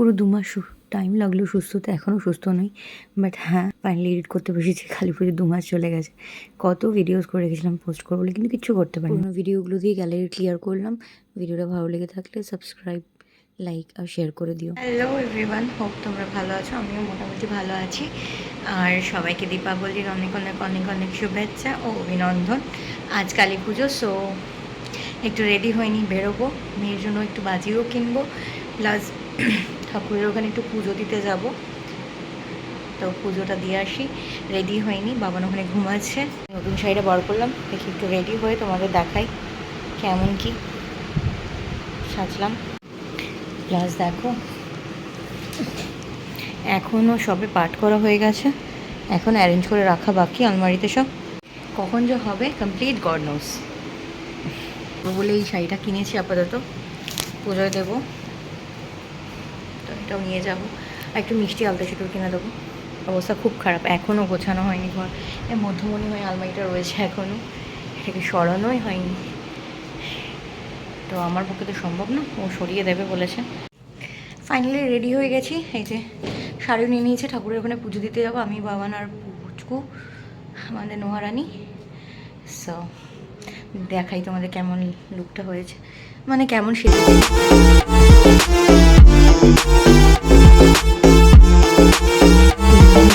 পুরো 2 মাস টাইম লাগলো সুস্থ হতে, এখনও সুস্থ নই। বাট হ্যাঁ, ফাইনালি এডিট করতে বসেছি। কালী পুজো 2 মাস চলে গেছে। কত ভিডিওস করে রেখেছিলাম পোস্ট করবো বলে, কিন্তু কিচ্ছু করতে পারিনি। পুরোনো ভিডিওগুলো দিয়ে গ্যালারি ক্লিয়ার করলাম। ভিডিওটা ভালো লেগে থাকলে সাবস্ক্রাইব, লাইক আর শেয়ার করে দিও। হ্যালো এভরিওয়ান, হোপ তোমরা ভালো আছো। আমিও মোটামুটি ভালো আছি। আর সবাইকে দীপাবলির অনেক অনেক অনেক অনেক শুভেচ্ছা ও অভিনন্দন। আজ কালী পুজো, সো একটু রেডি হয়নি, বেরোবো। মেয়ের জন্য একটু বাজিও কিনবো, প্লাস ঠাকুরের ওখানে একটু পুজো দিতে যাব। তো পুজোটা দিয়ে আসি। রেডি হয়নি, বাবান ওখানে ঘুমাচ্ছে। নতুন শাড়িটা বার করলাম, দেখি একটু রেডি হয়ে তোমাদের দেখাই কেমন কি সাজলাম। প্লাস দেখো, এখনও সবে পাঠ করা হয়ে গেছে, এখন অ্যারেঞ্জ করে রাখা বাকি আলমারিতে সব। কখন যে হবে কমপ্লিট গড নোস। বলে এই শাড়িটা কিনেছি, আপাতত পুজোয় দেবো। তো এটাও নিয়ে যাবো। আর একটু মিষ্টি আলতা সিঁদুর কিনে দেবো। অবস্থা খুব খারাপ, এখনও গোছানো হয়নি ঘর। মধ্যমণি হয়ে আলমারিটা রয়েছে এখনও, এটাকে সরানোই হয়নি। তো আমার পক্ষে তো সম্ভব না, ও সরিয়ে দেবে বলেছে। ফাইনালি রেডি হয়ে গেছি। এই যে শাড়িও নিয়ে নিয়েছে, ঠাকুরের ওখানে পুজো দিতে যাবো আমি, বাবান আর পুচকু, আমাদের নোহারানি। সো দেখাই তোমাদের কেমন লুকটা হয়েছে, মানে কেমন সেজেছে।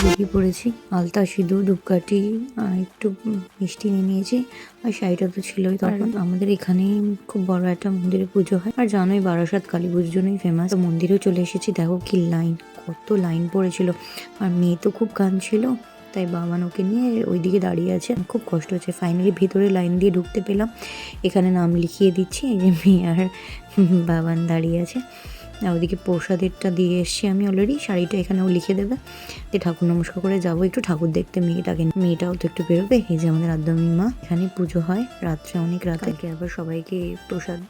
বেরিয়ে পড়েছি, আলতা সিঁদুর ধূপকাঠি আর একটু মিষ্টি নিয়ে নিয়েছি। আর শাড়িটা তো ছিলই তখন। আমাদের এখানেই খুব বড় একটা মন্দিরে পুজো হয়, আর জানোই বারাসাত কালী পুজোর জন্যই ফেমাস। মন্দিরেও চলে এসেছি, দেখো কি লাইন, কত লাইন পড়েছিল। আর মেয়ে তো খুব কাঁদছিল, তাই বাবান ওকে নিয়ে ওইদিকে দাঁড়িয়ে আছে। খুব কষ্ট হচ্ছে। ফাইনালি ভিতরে লাইন দিয়ে ঢুকতে পেলাম। এখানে নাম লিখিয়ে দিচ্ছি, এই যে মেয়ে আর বাবান দাঁড়িয়ে আছে। আর ওদিকে প্রসাদেরটা দিয়ে এসছি আমি অলরেডি। শাড়িটা এখানেও লিখে দেবে। দিয়ে ঠাকুর নমস্কার করে যাবো একটু ঠাকুর দেখতে। মেয়েটাও তো একটু বেরোবে। এই যে আমাদের আদ্যামী মা, এখানে পুজো হয় রাত্রে, অনেক রাতে। আবার সবাইকে প্রসাদ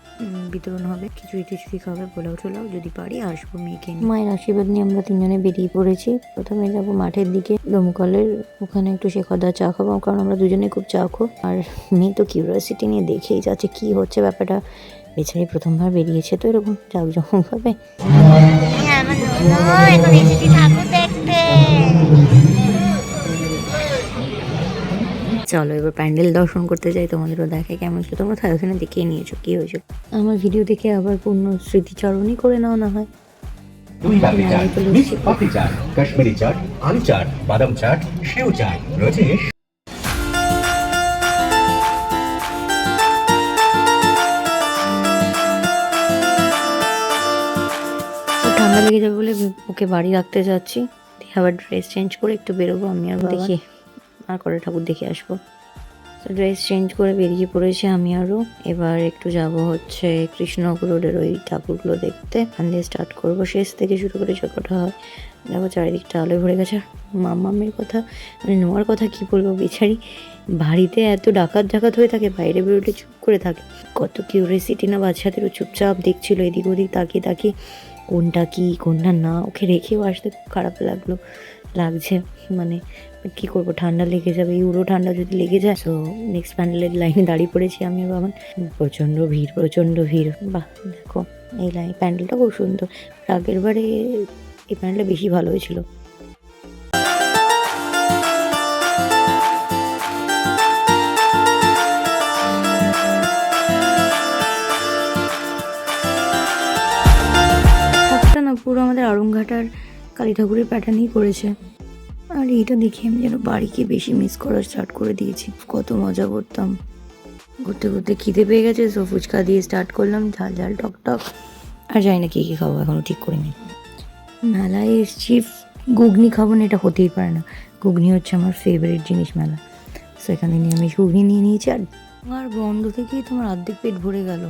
বিতরণ হবে, খিচুড়ি টিচুড়ি খাবে, পোলাও টোলাও। যদি পারি আসবো মেয়েকে নিয়ে। মায়ের আশীর্বাদ নিয়ে আমরা তিনজনে বেরিয়ে পড়েছি। প্রথমে যাবো মাঠের দিকে, দমকলের ওখানে একটু শেখরদার চা খাবো, কারণ আমরা দুজনে খুব চা খো। আর মেয়ে তো কিউরিয়াসিটি নিয়ে দেখেই যাচ্ছে কি হচ্ছে ব্যাপারটা। বেচারি প্রথমবার বেরিয়েছে তো এরকম জাঁকজমক ভাবে। চলো এবার প্যান্ডেল দর্শন করতে যাই, তোমাদেরও দেখাই কেমন ছিল। তোমরা ওখানে দেখেই নিয়েছো কি হয়েছে। আমার ভিডিও দেখে আবার পূর্ণ স্মৃতিচারণই করে নাও না হয়। কাশ্মীরি চাট, আলু চাট, বাদাম চাট, সেও চাট রয়েছে। ঠান্ডা লেগে যাবে বলে ওকে বাড়ি রাখতে যাচ্ছি। আবার ড্রেস চেঞ্জ করে একটু বেরোবো আমি আর দেখি, আর করে ঠাকুর দেখে আসবো। তো ড্রেস চেঞ্জ করে বেরিয়ে পড়েছি আমি আরও। এবার একটু যাব হচ্ছে কৃষ্ণনগর রোডের ওই ঠাকুরগুলো দেখতে। ওখান দিয়ে স্টার্ট করবো, শেষ থেকে শুরু করে যতটা হয়। দেখো চারিদিকটা আলোয় ভরে গেছে। মাম্মামের কথা, মানে নোয়ার কথা কি বলবো, বেচারি বাড়িতে এত ডাকাত হয়ে থাকে, বাইরে বেরোলে চুপ করে থাকে। কত কিউরিয়াসিটি না বাচ্চাদেরও, চুপচাপ দেখছিল এদিক ওদিক তাকিয়ে কোনটা কি কোনটা না। ওকে রেখেও আসতে খুব খারাপ লাগছে, মানে কি করবো, ঠান্ডা লেগে যাবে। ইউরো ঠান্ডা যদি লেগে যায়। সো নেক্সট প্যান্ডেলের লাইনে দাঁড়িয়ে পড়েছি আমি আর বাবান। প্রচণ্ড ভিড়। বাহ দেখো এই প্যান্ডেলটা খুব সুন্দর। আগের বারে এই প্যান্ডেলটা বেশি ভালো হয়েছিল। না পুরো আমাদের আড়ংঘাটার কালী ঠাকুরের প্যাটার্নই করেছে। আর এইটা দেখে আমি যেন বাড়িকে বেশি মিস করা স্টার্ট করে দিয়েছি। কত মজা করতাম, ঘুরতে খিদে পেয়ে গেছে। সো ফুচকা দিয়ে স্টার্ট করলাম, ঝাল টক। আর জানি না কি খাবো, এখনও ঠিক করিনি। মেলায় এসছি, ঘুগনি খাবো না এটা হতেই পারে না। ঘুগনি হচ্ছে আমার ফেভারিট জিনিস মেলা। সো এখানে আমি ঘুগনি নিয়ে নিয়েছি। আর বন্ধ থেকেই তোমার অর্ধেক পেট ভরে গেল,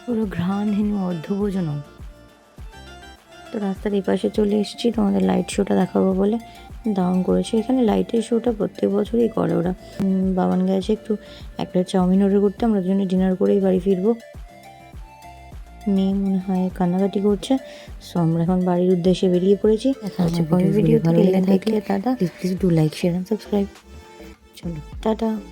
পুরো ঘ্রাণহীন অর্ধভোজনম। তো রাস্তার এই পাশে চলে এসেছি তোমাদের লাইট শোটা দেখাবো বলে। দারুণ করেছে এখানে লাইটের শোটা, প্রত্যেক বছরই করে ওরা। বাবান গেছে একটু এক প্লেট চাউমিন অর্ডার করতে, আমরা দুজনে ডিনার করেই বাড়ি ফিরবো। মেয়ে মনে হয় কান্নাকাটি করছে। সো আমরা এখন বাড়ির উদ্দেশ্যে বেরিয়ে পড়েছি। ভিডিও ভালো লেগে থাকলে দাদা please do like, share and subscribe. চলো টাটা।